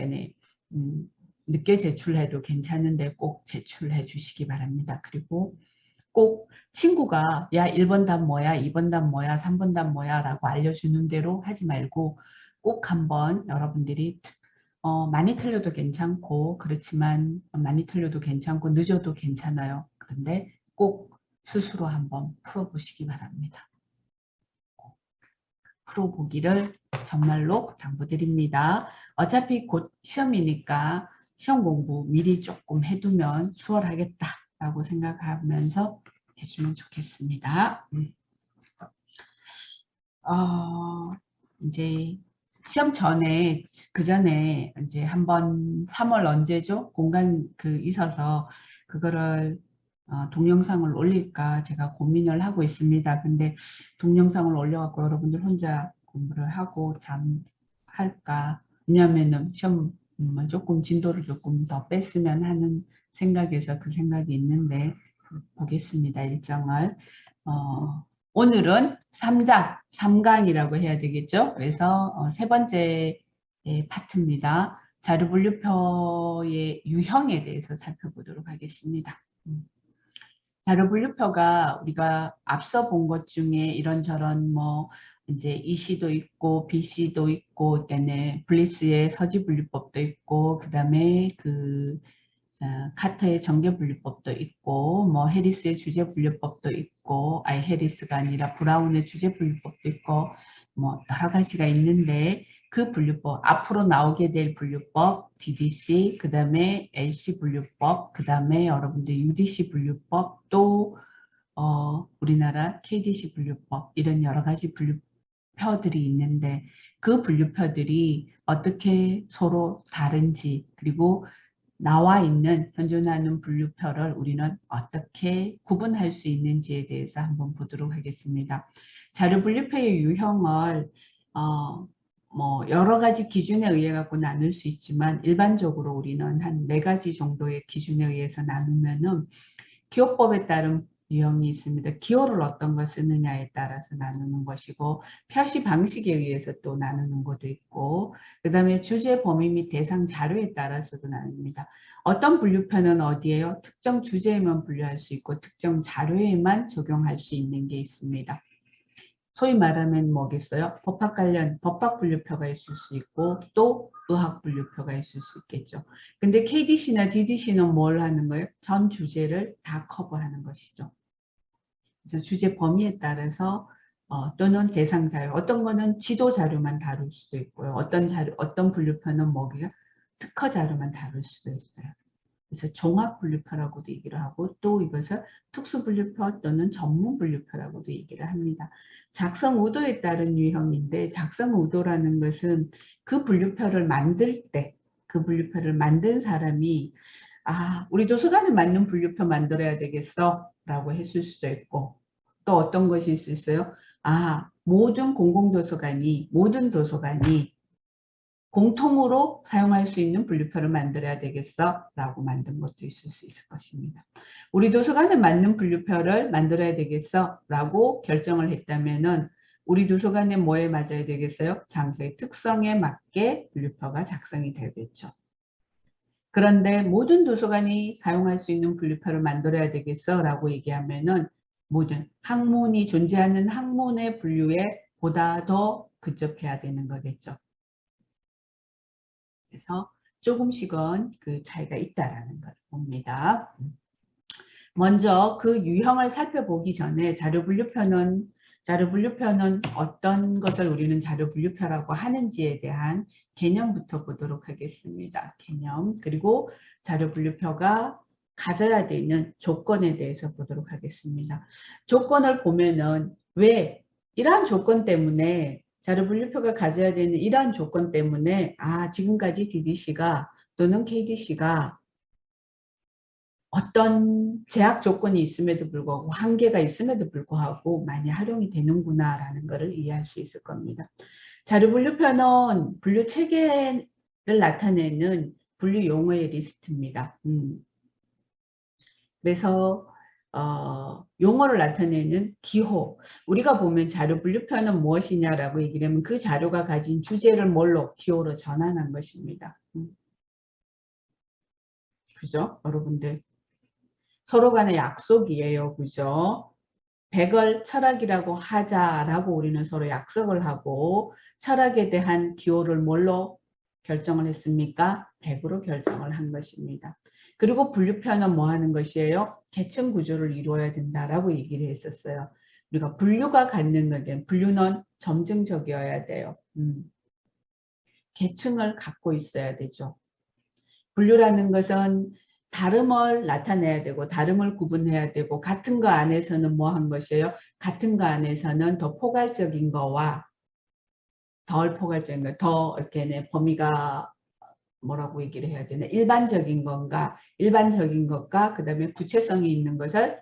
전에 늦게 제출해도 괜찮은데 꼭 제출해 주시기 바랍니다. 그리고 꼭 친구가 야 1번 답 뭐야 2번 답 뭐야 3번 답 뭐야 라고 알려주는 대로 하지 말고 꼭 한번 여러분들이 많이 틀려도 괜찮고 그렇지만 많이 틀려도 괜찮고 늦어도 괜찮아요. 그런데 꼭 스스로 한번 풀어보시기 바랍니다. 풀어보기를 정말로 당부드립니다. 어차피 곧 시험이니까 시험 공부 미리 조금 해두면 수월하겠다라고 생각하면서 해주면 좋겠습니다. 이제 시험 전에 그 전에 이제 한번 3월 언제죠? 공간 있어서 그거를 동영상을 올릴까 제가 고민을 하고 있습니다. 근데 동영상을 올려갖고 여러분들 혼자 공부를 하고 참 할까? 왜냐하면은 시험 조금 진도를 조금 더 뺐으면 하는 생각에서 그 생각이 있는데 보겠습니다. 일정을. 오늘은 3강이라고 해야 되겠죠. 그래서 세 번째 파트입니다. 자료분류표의 유형에 대해서 살펴보도록 하겠습니다. 자료분류표가 우리가 앞서 본 것 중에 이런저런 이제 EC도 있고 BC도 있고 그다음에 블리스의 서지분류법도 있고 그다음에 카터의 정계분류법도 있고 해리스의 주제분류법도 있고 해리스가 아니라 브라운의 주제분류법도 있고 여러 가지가 있는데 그 분류법 앞으로 나오게 될 분류법 DDC 그 다음에 LC 분류법 그 다음에 여러분들 UDC 분류법 또 우리나라 KDC 분류법 이런 여러 가지 분류표들이 있는데 그 분류표들이 어떻게 서로 다른지 그리고 나와 있는 현존하는 분류표를 우리는 어떻게 구분할 수 있는지에 대해서 한번 보도록 하겠습니다. 자료 분류표의 유형을 여러 가지 기준에 의해 갖고 나눌 수 있지만 일반적으로 우리는 한 4가지 정도의 기준에 의해서 나누면은 기호법에 따른 유형이 있습니다. 기호를 어떤 걸 쓰느냐에 따라서 나누는 것이고 표시 방식에 의해서 또 나누는 것도 있고 그 다음에 주제 범위 및 대상 자료에 따라서도 나눕니다. 어떤 분류표는 어디에요? 특정 주제에만 분류할 수 있고 특정 자료에만 적용할 수 있는 게 있습니다. 소위 말하면 뭐겠어요? 법학 관련 법학 분류표가 있을 수 있고 또 의학 분류표가 있을 수 있겠죠. 근데 KDC나 DDC는 뭘 하는 거예요? 전 주제를 다 커버하는 것이죠. 그래서 주제 범위에 따라서 또는 대상 자료, 어떤 거는 지도 자료만 다룰 수도 있고요. 어떤 분류표는 뭐게요? 특허 자료만 다룰 수도 있어요. 그래서 종합 분류표라고도 얘기를 하고 또 이것을 특수 분류표 또는 전문 분류표라고도 얘기를 합니다. 작성 의도에 따른 유형인데 작성 의도라는 것은 그 분류표를 만들 때 그 분류표를 만든 사람이 우리 도서관에 맞는 분류표 만들어야 되겠어 라고 했을 수도 있고 또 어떤 것이 있을 수 있어요? 모든 공공도서관이 모든 도서관이 공통으로 사용할 수 있는 분류표를 만들어야 되겠어 라고 만든 것도 있을 수 있을 것입니다. 우리 도서관에 맞는 분류표를 만들어야 되겠어 라고 결정을 했다면은 우리 도서관에 뭐에 맞아야 되겠어요? 장소의 특성에 맞게 분류표가 작성이 되겠죠. 그런데 모든 도서관이 사용할 수 있는 분류표를 만들어야 되겠어 라고 얘기하면은 모든 학문이 존재하는 학문의 분류에 보다 더 근접해야 되는 거겠죠. 그래서 조금씩은 그 차이가 있다라는 걸 봅니다. 먼저 그 유형을 살펴보기 전에 자료 분류표는 어떤 것을 우리는 자료 분류표라고 하는지에 대한 개념부터 보도록 하겠습니다. 개념 그리고 자료 분류표가 가져야 되는 조건에 대해서 보도록 하겠습니다. 조건을 보면은 왜 이러한 조건 때문에 자료 분류표가 가져야 되는 이러한 조건 때문에 지금까지 DDC가 또는 KDC가 어떤 제약 조건이 있음에도 불구하고 한계가 있음에도 불구하고 많이 활용이 되는구나 라는 것을 이해할 수 있을 겁니다. 자료 분류표는 분류 체계를 나타내는 분류 용어의 리스트입니다. 그래서 용어를 나타내는 기호. 우리가 보면 자료 분류표는 무엇이냐라고 얘기를 하면 그 자료가 가진 주제를 뭘로? 기호로 전환한 것입니다. 그죠? 여러분들. 서로 간의 약속이에요. 그죠? 100을 철학이라고 하자라고 우리는 서로 약속을 하고 철학에 대한 기호를 뭘로 결정을 했습니까? 100으로 결정을 한 것입니다. 그리고 분류표는 뭐 하는 것이에요? 계층 구조를 이루어야 된다라고 얘기를 했었어요. 우리가 분류가 갖는 건데 분류는 점증적이어야 돼요. 계층을 갖고 있어야 되죠. 분류라는 것은 다름을 나타내야 되고 다름을 구분해야 되고 같은 거 안에서는 뭐 한 것이에요? 같은 거 안에서는 더 포괄적인 거와 덜 포괄적인 거, 더 이렇게 범위가 뭐라고 얘기를 해야 되나? 일반적인 건가? 일반적인 것과 그 다음에 구체성이 있는 것을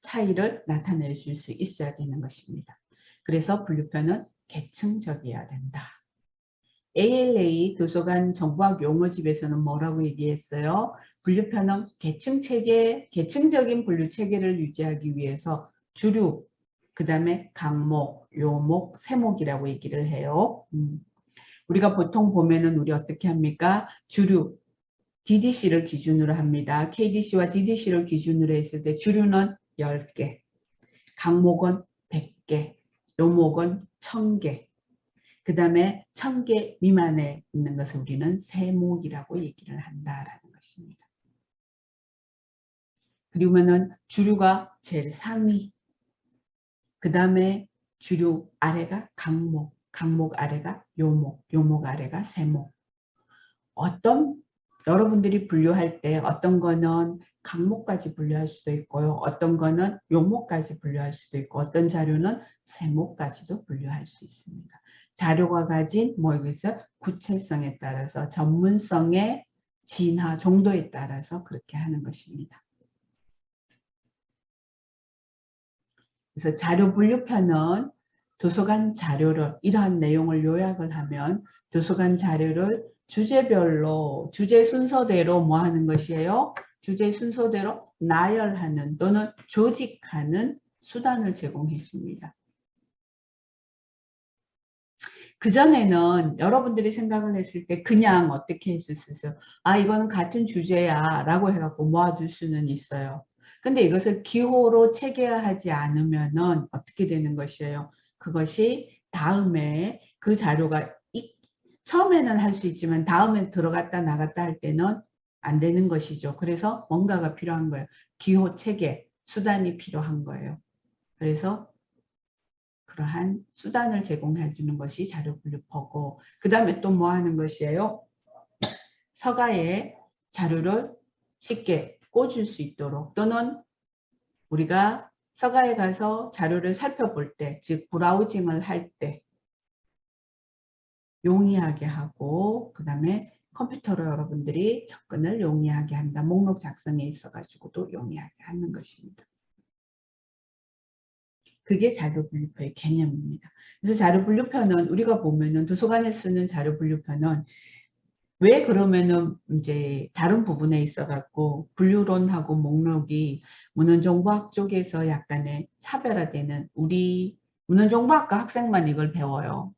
차이를 나타내 줄 수 있어야 되는 것입니다. 그래서 분류표는 계층적이어야 된다. ALA 도서관 정보학 용어집에서는 뭐라고 얘기했어요? 분류표는 계층적인 분류 체계를 유지하기 위해서 주류, 그 다음에 강목, 요목, 세목이라고 얘기를 해요. 우리가 보통 보면은 우리 어떻게 합니까? 주류, DDC를 기준으로 합니다. KDC와 DDC를 기준으로 했을 때 주류는 10개, 강목은 100개, 요목은 1000개. 그 다음에 1000개 미만에 있는 것을 우리는 세목이라고 얘기를 한다라는 것입니다. 그리고는 주류가 제일 상위, 그 다음에 주류 아래가 강목, 강목 아래가 요목, 요목 아래가 세목. 여러분들이 분류할 때 어떤 거는 강목까지 분류할 수도 있고요. 어떤 거는 요목까지 분류할 수도 있고 어떤 자료는 세목까지도 분류할 수 있습니다. 자료가 가진 뭐겠어요? 구체성에 따라서 전문성의 진화 정도에 따라서 그렇게 하는 것입니다. 그래서 자료 분류표는 도서관 자료를 이러한 내용을 요약을 하면 도서관 자료를 주제별로 주제 순서대로 뭐 하는 것이에요? 주제 순서대로 나열하는 또는 조직하는 수단을 제공해 줍니다. 그전에는 여러분들이 생각을 했을 때 그냥 어떻게 했을 수 있어요? 아, 이거는 같은 주제야 라고 해갖고 모아둘 수는 있어요. 근데 이것을 기호로 체계화하지 않으면은 어떻게 되는 것이에요? 그것이 다음에 그 자료가 처음에는 할 수 있지만 다음에 들어갔다 나갔다 할 때는 안 되는 것이죠. 그래서 뭔가가 필요한 거예요. 기호 체계, 수단이 필요한 거예요. 그래서 그러한 수단을 제공해 주는 것이 자료 분류표고 그 다음에 또 뭐 하는 것이에요? 서가에 자료를 쉽게 꽂을 수 있도록 또는 우리가 서가에 가서 자료를 살펴볼 때, 즉 브라우징을 할 때 용이하게 하고 그 다음에 컴퓨터로 여러분들이 접근을 용이하게 한다. 목록 작성에 있어가지고도 용이하게 하는 것입니다. 그게 자료 분류표의 개념입니다. 그래서 자료 분류표는 우리가 보면은 도서관에 쓰는 자료 분류표는 왜 그러면은 이제 다른 부분에 있어 갖고 분류론하고 목록이 문헌정보학 쪽에서 약간의 차별화되는 우리 문헌정보학과 학생만 이걸 배워요.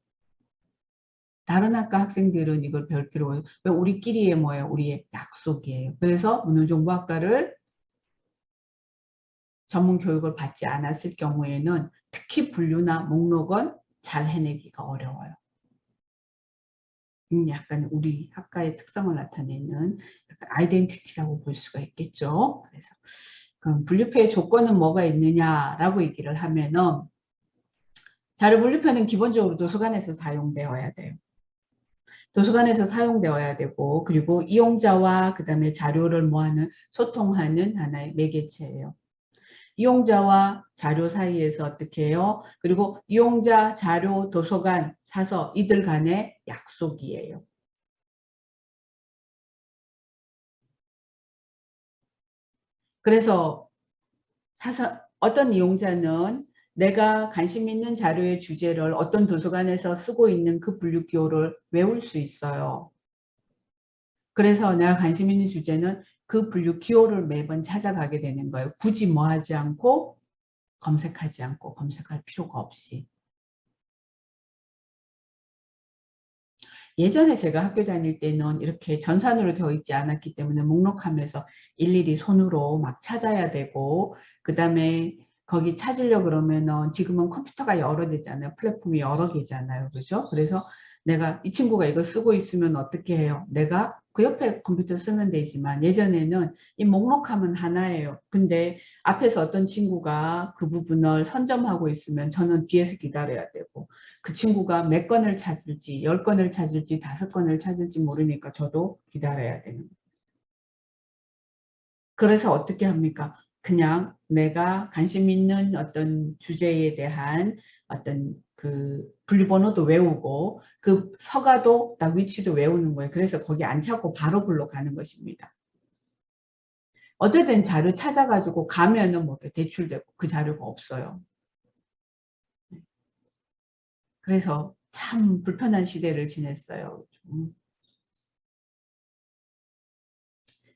다른 학과 학생들은 이걸 배울 필요가 없어요. 우리끼리의 뭐예요? 우리의 약속이에요. 그래서 문헌정보학과를 전문 교육을 받지 않았을 경우에는 특히 분류나 목록은 잘 해내기가 어려워요. 약간 우리 학과의 특성을 나타내는 약간 아이덴티티라고 볼 수가 있겠죠. 그래서 그럼 분류표의 조건은 뭐가 있느냐라고 얘기를 하면은 자료 분류표는 기본적으로 도서관에서 사용되어야 돼요. 도서관에서 사용되어야 되고 그리고 이용자와 그 다음에 자료를 뭐하는 소통하는 하나의 매개체예요. 이용자와 자료 사이에서 어떻게 해요? 그리고 이용자, 자료, 도서관, 사서 이들 간의 약속이에요. 그래서 어떤 이용자는 내가 관심 있는 자료의 주제를 어떤 도서관에서 쓰고 있는 그 분류기호를 외울 수 있어요. 그래서 내가 관심 있는 주제는 그 분류 기호를 매번 찾아가게 되는 거예요. 굳이 뭐 하지 않고 검색하지 않고 검색할 필요가 없이. 예전에 제가 학교 다닐 때는 이렇게 전산으로 되어 있지 않았기 때문에 목록하면서 일일이 손으로 막 찾아야 되고, 그 다음에 거기 찾으려 그러면은 지금은 컴퓨터가 여러 대잖아요. 플랫폼이 여러 개잖아요. 그죠? 그래서 내가 이 친구가 이거 쓰고 있으면 어떻게 해요? 내가 그 옆에 컴퓨터 쓰면 되지만 예전에는 이 목록하면 하나예요. 근데 앞에서 어떤 친구가 그 부분을 선점하고 있으면 저는 뒤에서 기다려야 되고, 그 친구가 몇 건을 찾을지, 10건을 찾을지, 5건을 찾을지 모르니까 저도 기다려야 되는 거예요. 그래서 어떻게 합니까? 그냥 내가 관심 있는 어떤 주제에 대한 어떤 그 분류번호도 외우고 그 서가도 딱 위치도 외우는 거예요. 그래서 거기 안 찾고 바로 글로 가는 것입니다. 어쨌든 자료 찾아가지고 가면은 뭐 대출되고 그 자료가 없어요. 그래서 참 불편한 시대를 지냈어요.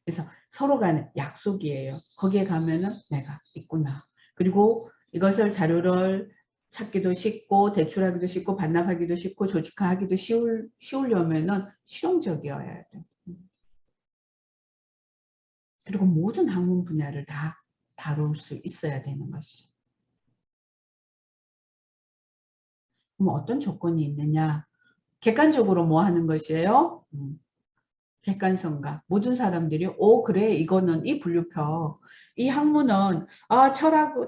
그래서 서로 간에 약속이에요. 거기에 가면은 내가 있구나. 그리고 이것을 자료를 찾기도 쉽고 대출하기도 쉽고 반납하기도 쉽고 조직화하기도 쉬우려면은 실용적이어야 돼요. 그리고 모든 학문 분야를 다 다룰 수 있어야 되는 것이. 그럼 어떤 조건이 있느냐? 객관적으로 뭐 하는 것이에요? 객관성과 모든 사람들이 그래 이거는 이 분류표 이 학문은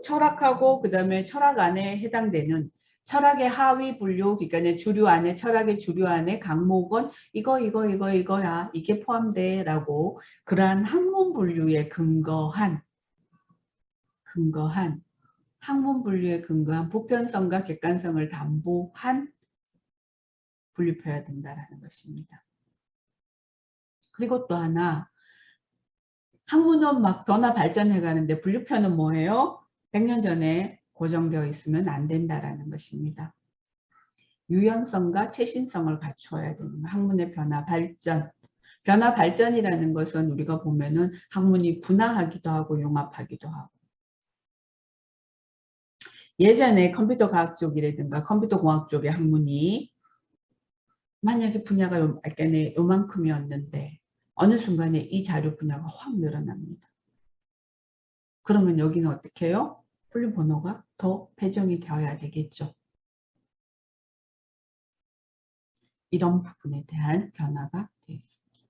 철학하고 그 다음에 철학 안에 해당되는 철학의 하위 분류 그러니까 주류 안에 철학의 주류 안에 강목은 이거야 이게 포함돼 라고 그러한 학문 분류에 근거한 학문 분류에 근거한 보편성과 객관성을 담보한 분류표여야 된다라는 것입니다. 그리고 또 하나 학문은 막 변화 발전해 가는데 분류표는 뭐예요? 100년 전에 고정되어 있으면 안 된다라는 것입니다. 유연성과 최신성을 갖추어야 되는 학문의 변화 발전. 변화 발전이라는 것은 우리가 보면은 학문이 분화하기도 하고 용합하기도 하고. 예전에 컴퓨터 과학 쪽이라든가 컴퓨터 공학 쪽의 학문이 만약에 분야가 요만큼이었는데 어느 순간에 이 자료 분야가 확 늘어납니다. 그러면 여기는 어떻게 해요? 분류 번호가 더 배정이 되어야 되겠죠. 이런 부분에 대한 변화가 되어 있습니다.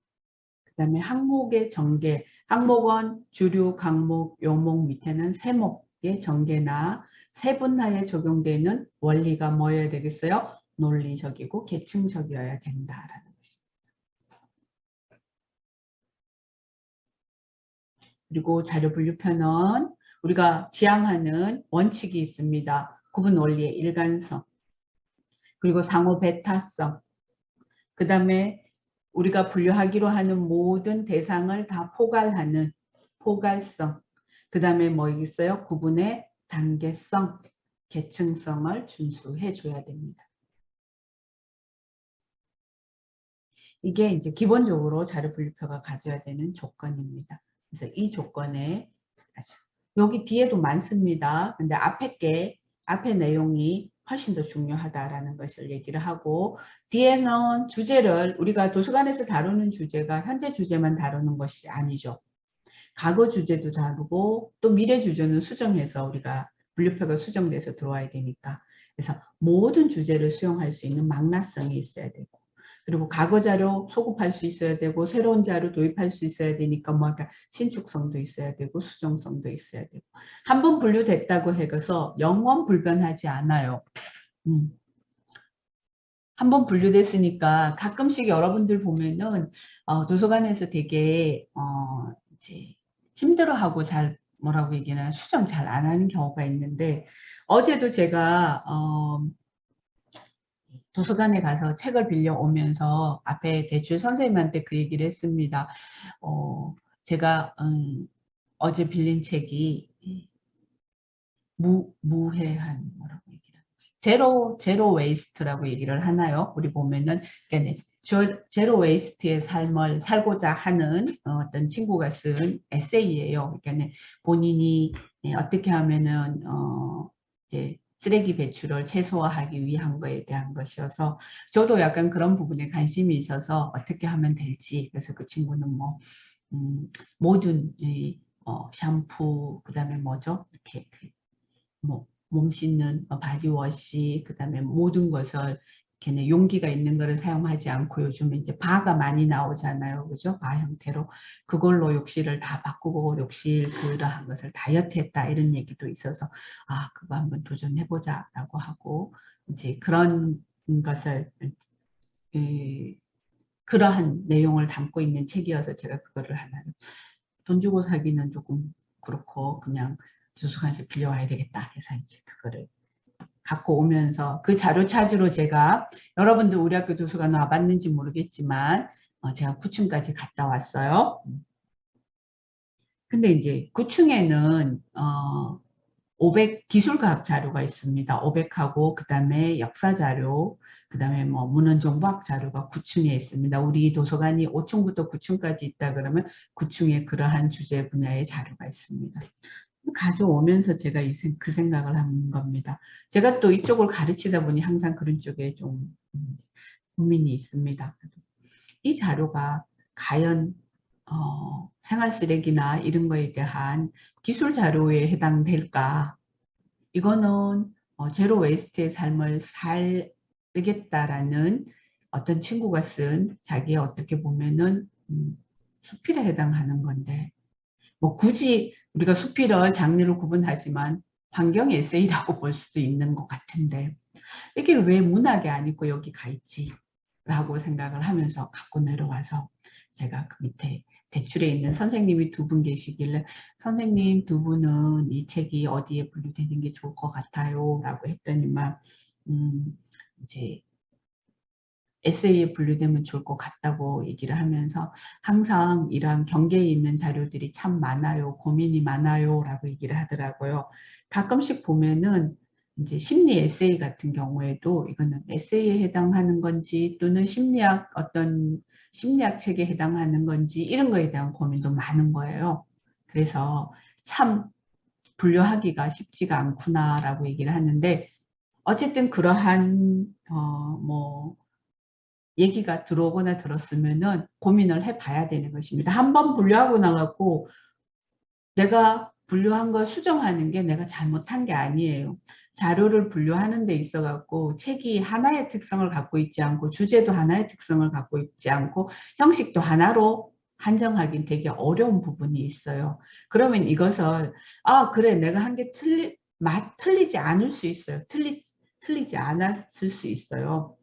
그 다음에 항목의 전개, 항목은 주류, 강목, 요목 밑에는 세목의 전개나 세분화에 적용되는 원리가 뭐여야 되겠어요? 논리적이고 계층적이어야 된다라는 것입니다. 그리고 자료 분류표는 우리가 지향하는 원칙이 있습니다. 구분 원리의 일관성, 그리고 상호 배타성, 그 다음에 우리가 분류하기로 하는 모든 대상을 다 포괄하는 포괄성, 그 다음에 뭐 있어요? 구분의 단계성, 계층성을 준수해 줘야 됩니다. 이게 이제 기본적으로 자료 분류표가 가져야 되는 조건입니다. 그래서 이 조건에 여기 뒤에도 많습니다. 근데 앞에 내용이 훨씬 더 중요하다라는 것을 얘기를 하고 뒤에는 주제를 우리가 도서관에서 다루는 주제가 현재 주제만 다루는 것이 아니죠. 과거 주제도 다루고 또 미래 주제는 수정해서 우리가 분류표가 수정돼서 들어와야 되니까 그래서 모든 주제를 수용할 수 있는 망라성이 있어야 되고 그리고 과거 자료 소급할 수 있어야 되고 새로운 자료 도입할 수 있어야 되니까 뭐 아까 신축성도 있어야 되고 수정성도 있어야 되고 한 번 분류됐다고 해서 영원 불변하지 않아요. 한 번 분류됐으니까 가끔씩 여러분들 보면은 도서관에서 되게 이제 힘들어하고 잘 뭐라고 얘기하나 수정 잘 안 하는 경우가 있는데 어제도 제가 도서관에 가서 책을 빌려 오면서 앞에 대출 선생님한테 그 얘기를 했습니다. 제가 어제 빌린 책이 무해한 뭐라고 얘기를 제로 웨이스트라고 얘기를 하나요? 우리 보면은 그러니까 제로 웨이스트의 삶을 살고자 하는 어떤 친구가 쓴 에세이예요. 그러니까 본인이 어떻게 하면은 이제 쓰레기 배출을 최소화하기 위한 거에 대한 것이어서 저도 약간 그런 부분에 관심이 있어서 어떻게 하면 될지, 그래서 그 친구는 뭐 모든 이 샴푸, 그다음에 뭐죠? 이렇게 뭐 몸 씻는 바디워시, 그다음에 모든 것을 걔네 용기가 있는 거를 사용하지 않고 요즘에 이제 바가 많이 나오잖아요. 그죠? 바 형태로 그걸로 욕실을 다 바꾸고 욕실 그러한 것을 다이어트했다 이런 얘기도 있어서 아, 그거 한번 도전해보자라고 하고 이제 그런 것을 그러한 내용을 담고 있는 책이어서 제가 그거를 하나 돈 주고 사기는 조금 그렇고 그냥 도서관에서 빌려와야 되겠다 해서 이제 그거를 갖고 오면서 그 자료 찾으러 제가 여러분들 우리 학교 도서관 와봤는지 모르겠지만 제가 9층까지 갔다 왔어요. 근데 이제 9층에는 500 기술과학 자료가 있습니다. 500하고 그다음에 역사 자료, 그다음에 뭐 문헌정보학 자료가 9층에 있습니다. 우리 도서관이 5층부터 9층까지 있다 그러면 9층에 그러한 주제 분야의 자료가 있습니다. 가져오면서 제가 그 생각을 한 겁니다. 제가 또 이쪽을 가르치다 보니 항상 그런 쪽에 좀 고민이 있습니다. 이 자료가 과연 생활 쓰레기나 이런 거에 대한 기술 자료에 해당될까? 이거는 제로 웨이스트의 삶을 살겠다라는 어떤 친구가 쓴 자기의 어떻게 보면은 수필에 해당하는 건데 뭐 굳이 우리가 수필을 장르로 구분하지만 환경 에세이라고 볼 수도 있는 것 같은데 이게 왜 문학에 안 있고 여기 가 있지? 라고 생각을 하면서 갖고 내려와서 제가 그 밑에 대출에 있는 선생님이 2분 계시길래 선생님 2분은 이 책이 어디에 분류되는 게 좋을 것 같아요? 라고 했더니만 이제 에세이에 분류되면 좋을 것 같다고 얘기를 하면서 항상 이러한 경계에 있는 자료들이 참 많아요. 고민이 많아요. 라고 얘기를 하더라고요. 가끔씩 보면은 이제 심리 에세이 같은 경우에도 이거는 에세이에 해당하는 건지 또는 어떤 심리학 책에 해당하는 건지 이런 거에 대한 고민도 많은 거예요. 그래서 참 분류하기가 쉽지가 않구나라고 얘기를 하는데 어쨌든 그러한 뭐 얘기가 들어오거나 들었으면은 고민을 해봐야 되는 것입니다. 한번 분류하고 나갖고 내가 분류한 걸 수정하는 게 내가 잘못한 게 아니에요. 자료를 분류하는 데 있어갖고 책이 하나의 특성을 갖고 있지 않고 주제도 하나의 특성을 갖고 있지 않고 형식도 하나로 한정하긴 되게 어려운 부분이 있어요. 그러면 이것을 그래 내가 한 게 틀리지 않을 수 있어요. 틀리지 않았을 수 있어요.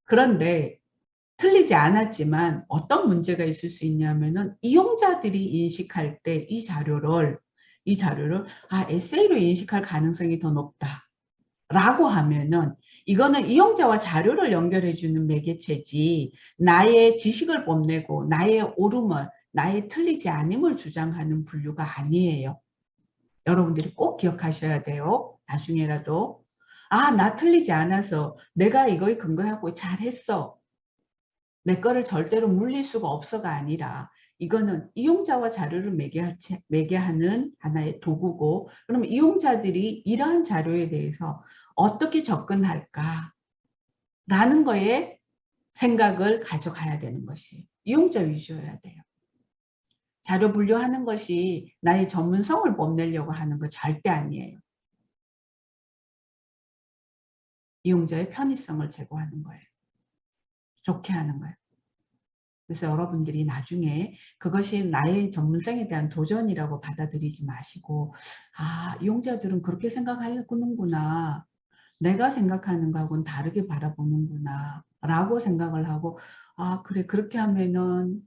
그런데 틀리지 않았지만 어떤 문제가 있을 수 있냐면은 이용자들이 인식할 때 이 자료를 에세이로 인식할 가능성이 더 높다 라고 하면은 이거는 이용자와 자료를 연결해 주는 매개체지 나의 지식을 뽐내고 나의 옳음을 나의 틀리지 않음을 주장하는 분류가 아니에요. 여러분들이 꼭 기억하셔야 돼요. 나중에라도 나 틀리지 않아서 내가 이거에 근거하고 잘했어. 내 거를 절대로 물릴 수가 없어가 아니라 이거는 이용자와 자료를 매개하는 하나의 도구고 그러면 이용자들이 이러한 자료에 대해서 어떻게 접근할까 라는 거에 생각을 가져가야 되는 것이 이용자 위주여야 돼요. 자료 분류하는 것이 나의 전문성을 뽐내려고 하는 거 절대 아니에요. 이용자의 편의성을 제고하는 거예요. 좋게 하는 거예요. 그래서 여러분들이 나중에 그것이 나의 전문성에 대한 도전이라고 받아들이지 마시고 이용자들은 그렇게 생각하는구나. 내가 생각하는 거하고는 다르게 바라보는구나. 라고 생각을 하고 그래 그렇게 하면은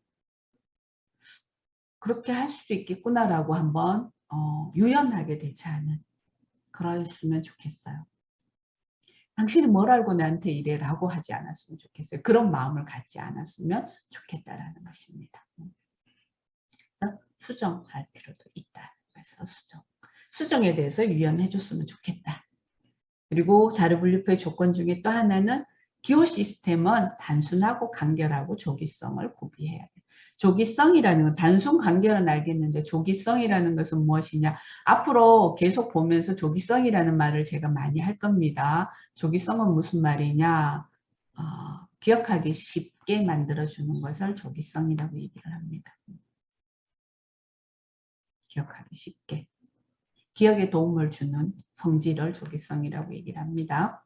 그렇게 할 수도 있겠구나 라고 한번 유연하게 대처하는 그랬으면 좋겠어요. 당신이 뭘 알고 나한테 이래라고 하지 않았으면 좋겠어요. 그런 마음을 갖지 않았으면 좋겠다라는 것입니다. 그래서 수정할 필요도 있다. 그래서 수정에 대해서 유연해 줬으면 좋겠다. 그리고 자료 분류표의 조건 중에 또 하나는 기호 시스템은 단순하고 간결하고 조기성을 구비해야 돼. 조기성이라는 건 단순 간결은 알겠는데 조기성이라는 것은 무엇이냐. 앞으로 계속 보면서 조기성이라는 말을 제가 많이 할 겁니다. 조기성은 무슨 말이냐. 기억하기 쉽게 만들어주는 것을 조기성이라고 얘기를 합니다. 기억하기 쉽게. 기억에 도움을 주는 성질을 조기성이라고 얘기를 합니다.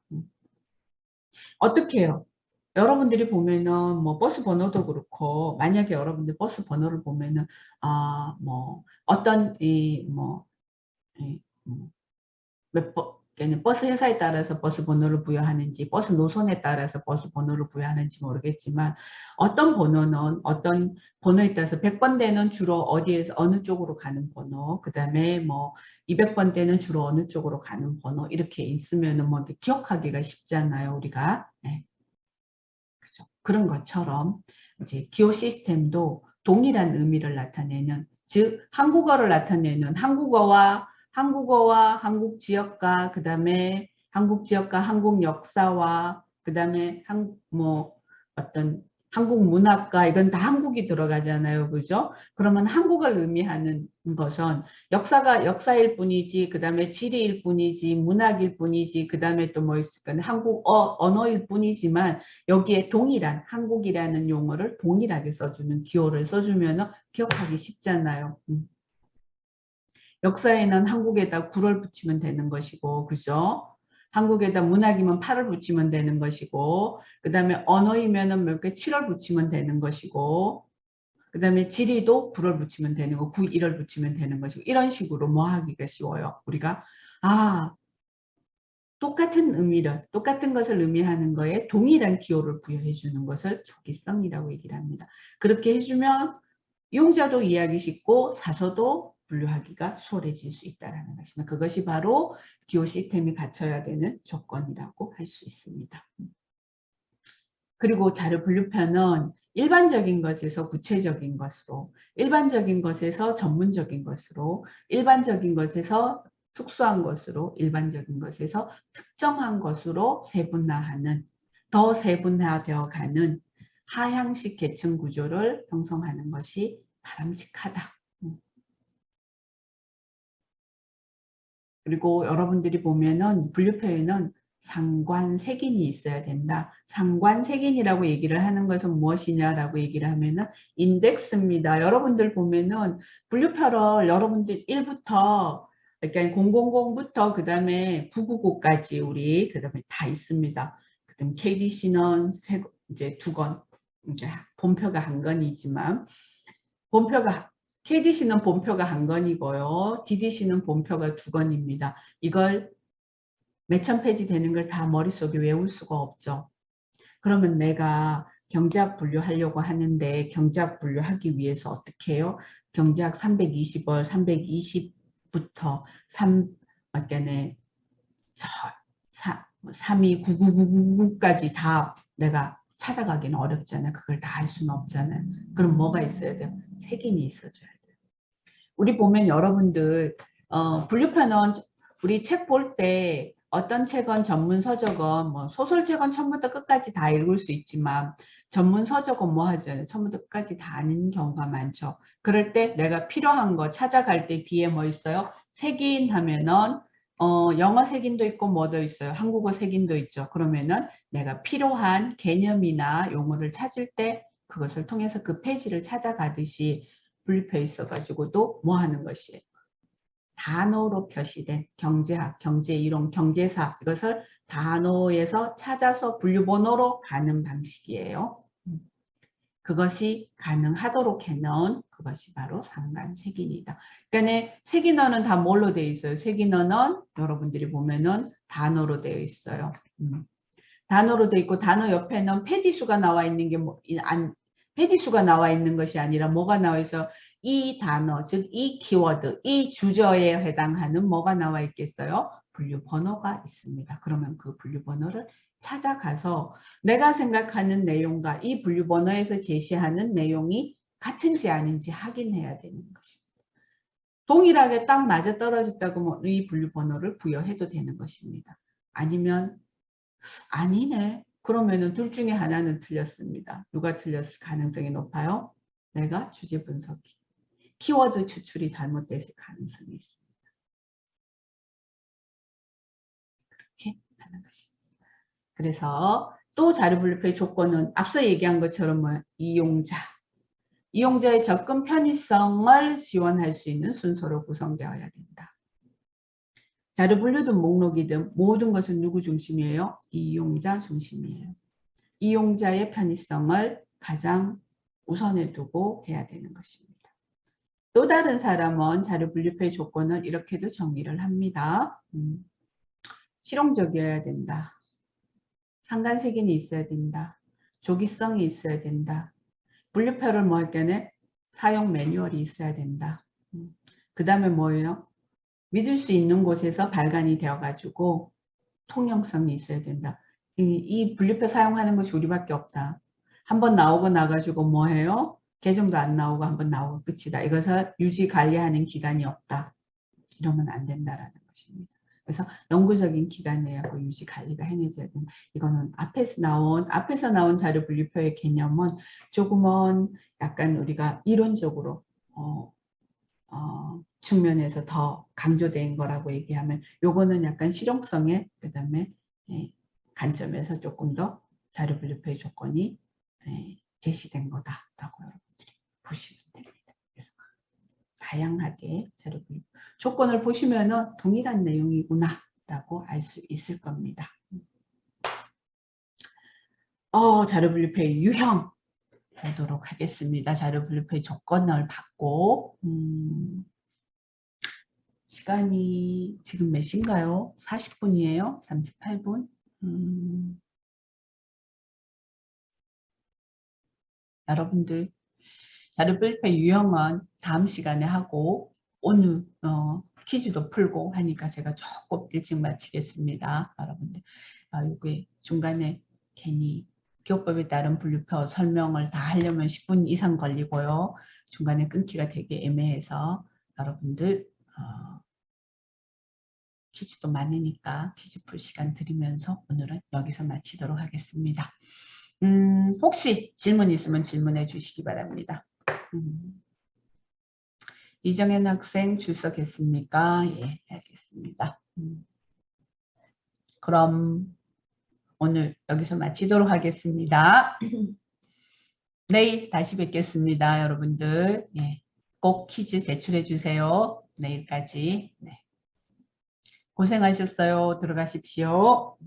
어떻게 해요? 여러분들이 보면은 뭐 버스 번호도 그렇고 만약에 여러분들 버스 번호를 보면은 뭐 어떤 몇 번, 버스 회사에 따라서 버스 번호를 부여하는지 버스 노선에 따라서 버스 번호를 부여하는지 모르겠지만 어떤 번호는 어떤 번호에 따라서 100번대는 주로 어디에서 어느 쪽으로 가는 번호, 그 다음에 뭐 200번대는 주로 어느 쪽으로 가는 번호 이렇게 있으면은 뭐 기억하기가 쉽잖아요, 우리가. 네. 그죠. 그런 것처럼 이제 기호 시스템도 동일한 의미를 나타내는, 즉 한국어를 나타내는 한국어와 한국 지역과 그다음에 한국 지역과 한국 역사와 그다음에 뭐 어떤 한국 문학과 이건 다 한국이 들어가잖아요. 그죠? 그러면 한국을 의미하는 것은 역사가 역사일 뿐이지, 그 다음에 지리일 뿐이지, 문학일 뿐이지, 그 다음에 또 뭐 있을까? 한국어, 언어일 뿐이지만 여기에 동일한 한국이라는 용어를 동일하게 써주는 기호를 써주면 기억하기 쉽잖아요. 역사에는 한국에다 9를 붙이면 되는 것이고, 그죠? 한국에다 문학이면 8을 붙이면 되는 것이고, 그 다음에 언어이면은 몇 개 7을 붙이면 되는 것이고, 그 다음에 지리도 9를 붙이면 되는 거, 9, 1을 붙이면 되는 것이고, 이런 식으로 뭐 하기가 쉬워요. 우리가, 똑같은 의미를, 똑같은 것을 의미하는 거에 동일한 기호를 부여해 주는 것을 조기성이라고 얘기를 합니다. 그렇게 해주면 용자도 이해하기 쉽고 사서도 분류하기가 수월해질 수 있다는 것입니다. 그것이 바로 기호 시스템이 갖춰야 되는 조건이라고 할 수 있습니다. 그리고 자료 분류편은 일반적인 것에서 구체적인 것으로, 일반적인 것에서 전문적인 것으로, 일반적인 것에서 특수한 것으로, 일반적인 것에서 특정한 것으로 세분화하는, 더 세분화되어 가는 하향식 계층 구조를 형성하는 것이 바람직하다. 그리고 여러분들이 보면은 분류표에는 상관색인이 있어야 된다. 상관색인이라고 얘기를 하는 것은 무엇이냐라고 얘기를 하면은 인덱스입니다. 여러분들 보면은 분류표를 여러분들 1부터 그러니까 000부터 그 다음에 999까지 우리 그 다음에 다 있습니다. 그 다음 KDC는 이제 2권, 이제 본표가 한 건이지만 본표가 KDC는 본표가 한 건이고요. DDC는 본표가 2건입니다. 이걸 몇천 페이지 되는 걸 다 머릿속에 외울 수가 없죠. 그러면 내가 경제학 분류하려고 하는데 경제학 분류하기 위해서 어떻게 해요? 경제학 320월 320부터 3, 아까네, 329999까지 다 내가 찾아가기는 어렵잖아요. 그걸 다 할 수는 없잖아요. 그럼 뭐가 있어야 돼요? 색인이 있어줘야 돼요. 우리 보면 여러분들 분류편은 우리 책 볼 때 어떤 책은 전문 서적은 뭐 소설책은 처음부터 끝까지 다 읽을 수 있지만 전문 서적은 뭐 하잖아요. 처음부터 끝까지 다 아는 경우가 많죠. 그럴 때 내가 필요한 거 찾아갈 때 뒤에 뭐 있어요? 색인 하면은 영어 색인도 있고 뭐도 있어요. 한국어 색인도 있죠. 그러면은 내가 필요한 개념이나 용어를 찾을 때 그것을 통해서 그 페이지를 찾아가듯이 분류표 있어가지고도 뭐 하는 것이에요. 단어로 표시된 경제학, 경제이론, 경제사 이것을 단어에서 찾아서 분류번호로 가는 방식이에요. 그것이 가능하도록 해놓은 그것이 바로 상관색인이다. 그러니까 색인어는 다 뭘로 되어 있어요? 색인어는 여러분들이 보면은 단어로 되어 있어요. 단어로 되어 있고 단어 옆에는 페이지수가 나와 있는 게 페이지수가 나와 있는 것이 아니라 뭐가 나와 있어? 이 단어, 즉 이 키워드, 이 주저에 해당하는 뭐가 나와 있겠어요? 분류 번호가 있습니다. 그러면 그 분류 번호를 찾아가서 내가 생각하는 내용과 이 분류 번호에서 제시하는 내용이 같은지 아닌지 확인해야 되는 것입니다. 동일하게 딱 맞아떨어졌다고 이 분류 번호를 부여해도 되는 것입니다. 아니면 아니네. 그러면은 둘 중에 하나는 틀렸습니다. 누가 틀렸을 가능성이 높아요? 내가 주제 분석이. 키워드 추출이 잘못됐을 가능성이 있습니다. 이렇게 하는 것입니다. 그래서 또 자료 분류표의 조건은 앞서 얘기한 것처럼 이용자의 접근 편의성을 지원할 수 있는 순서로 구성되어야 된다. 자료 분류든 목록이든 모든 것은 누구 중심이에요? 이용자 중심이에요. 이용자의 편의성을 가장 우선에 두고 해야 되는 것입니다. 또 다른 사람은 자료 분류표의 조건을 이렇게도 정의를 합니다. 실용적이어야 된다. 상관색인이 있어야 된다. 조기성이 있어야 된다. 분류표를 뭐 할 때는 사용 매뉴얼이 있어야 된다. 그 다음에 뭐예요? 믿을 수 있는 곳에서 발간이 되어가지고 통용성이 있어야 된다. 이 분류표 사용하는 것이 우리밖에 없다. 한번 나오고 나가지고 뭐 해요? 계정도 안 나오고 한번 나오고 끝이다. 이것을 유지 관리하는 기간이 없다. 이러면 안 된다라는 것입니다. 그래서 영구적인 기간 내하고 유지 관리가 행해져야 된다. 이거는 앞에서 나온 자료 분류표의 개념은 조금은 약간 우리가 이론적으로 측면에서 더 강조된 거라고 얘기하면 요거는 약간 실용성의 그다음에 관점에서 조금 더 자료 분류표의 조건이 제시된 거다라고 여러분들이 보시면 됩니다. 그래서 다양하게 자료 분류 조건을 보시면은 동일한 내용이구나 라고 알 수 있을 겁니다. 자료 분류표의 유형 보도록 하겠습니다. 자료 분류표의 조건을 받고 시간이 지금 몇 시인가요? 40분이에요? 38분? 여러분들 자료 분류표 유형은 다음 시간에 하고 오늘 퀴즈도 풀고 하니까 제가 조금 일찍 마치겠습니다. 여러분들 여기 중간에 괜히 기호법에 따른 분류표 설명을 다 하려면 10분 이상 걸리고요. 중간에 끊기가 되게 애매해서 여러분들 퀴즈도 많으니까 퀴즈 풀 시간 드리면서 오늘은 여기서 마치도록 하겠습니다. 혹시 질문 있으면 질문해 주시기 바랍니다. 이정현 학생 출석했습니까? 예, 알겠습니다. 그럼 오늘 여기서 마치도록 하겠습니다. 내일 다시 뵙겠습니다, 여러분들. 예, 꼭 퀴즈 제출해 주세요. 내일까지. 네. 고생하셨어요. 들어가십시오.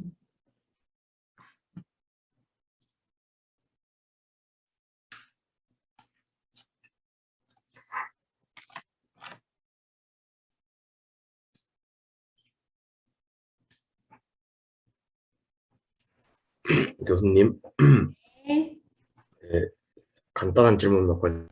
교수님, 네. 간단한 질문 몇 가지